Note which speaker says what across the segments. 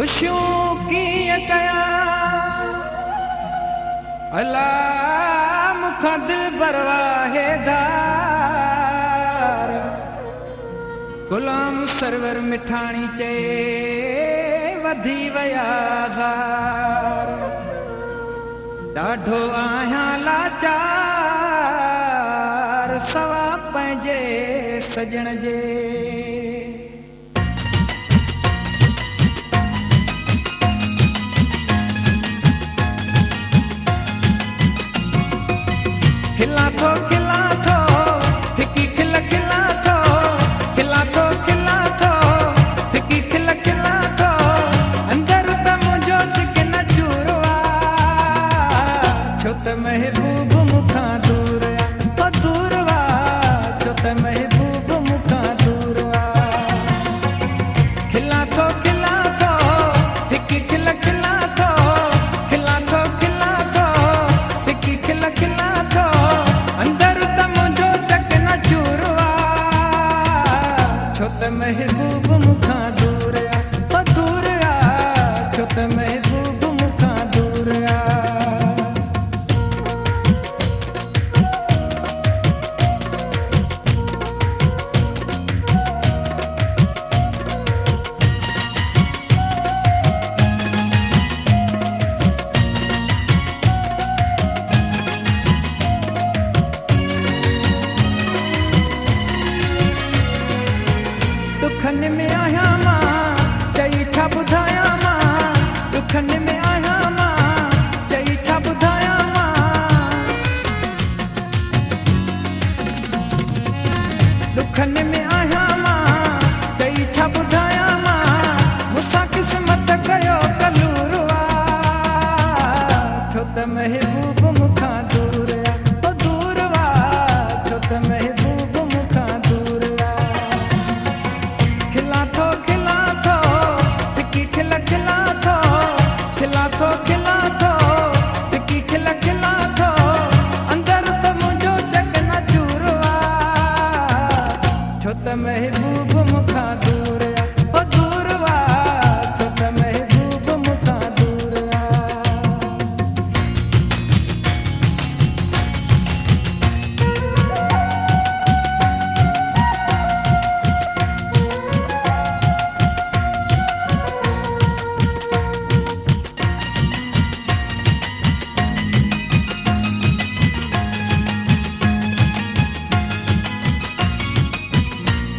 Speaker 1: खुशियों की कया अला मुखा दिल बरवाहेदार गुलाम सरवर मिठाणी चे वधी वयाज़ार ॾाढो आहियां लाचार सवा पंहिंजे सजण जे खिला थो फिकी खिल खिला थो फिकी खिल खिला थो अंदर त मुंहिंजो चिकन चूरवा छो त महबूब मुखां दूर आ दूर वा छो त महबूब मुखां दूर आ खिला थो फिकी खिल खिला थो फिकी खिल खिला थो अंदर त मुंहिंजो चकन चूरवा छो त महबूब मुखां दूर आ छो त महबूब मुखां दूर आ दुखन में आहियां मां चई छा ॿुधायां मां दुखन में आहियां मां चई छा ॿुधायां मां दुखन में आहियां मां चई छा ॿुधायां मां मूंसां क़िस्मत कयो कलूरवा छो त महबूब मुखां दूर आ दूर वा छो त महबूब मुखां दूर आ खिला थो फिकी खिल खिला थो फिकी खिल खिला थो अंदर त मुंहिंजो चकन चूरवा छो त महबूब मुखां दूर आ दूर वा छो त महबूब मुखां दूर आ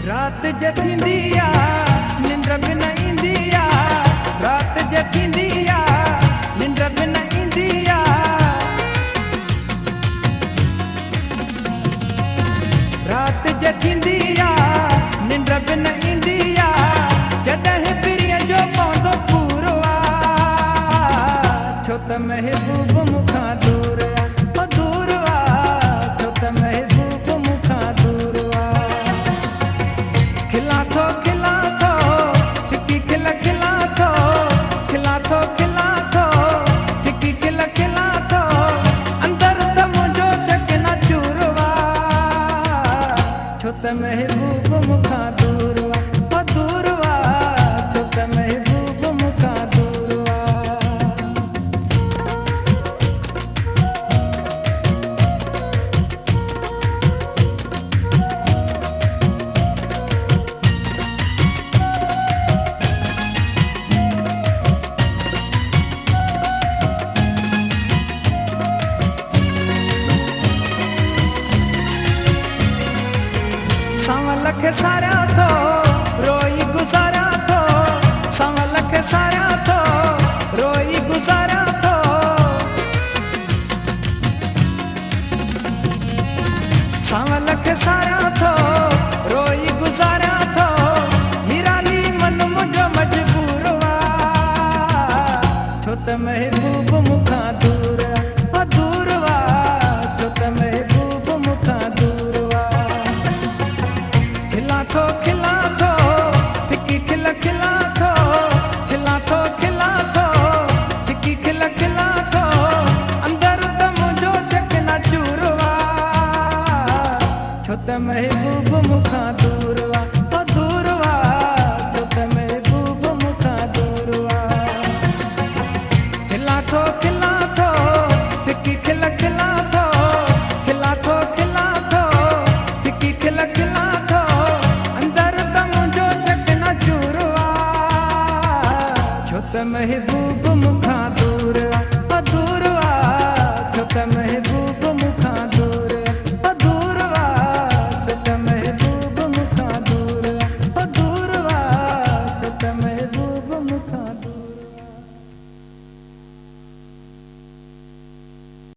Speaker 1: रात जे थींदी आ निंड बि न ईंदी आ रात जे थींदी आ निंड बि न ईंदी आ रात जे थींदी आ निंड बि न ईंदी आ जॾहिं पिरीअ जो पवंदो पूरवा छो त महबूब मुखां दूर आ दूर वा छो त महबूब मुखां दूर आ खिला थो फिकी खिल खिला थो फिकी खिल खिला थो अंदर त मुंहिंजो चकन चूरवा छो त महबूब मुखां दूर वा छो त महबूब मुखां दूर वा संवल खे सारिया थो रोई गुज़ारिया थो संवल खे सारिया थो रोई गुज़ारिया थो संवल खे सारिया थो रोई गुज़ारिया थो निराली मन मुंहिंजो मजबूर वा छो त महबूब मुखां दूर आ दूर वा छो त महबूब मुखां दूर वा खिला थो फिकी खिल खिला थो फिकी खिल खिला थो अंदर त मुंहिंजो चकन चूरवा छो त महबूब मुखां दूर वा छो त महबूब मुखां दूर वा महबूब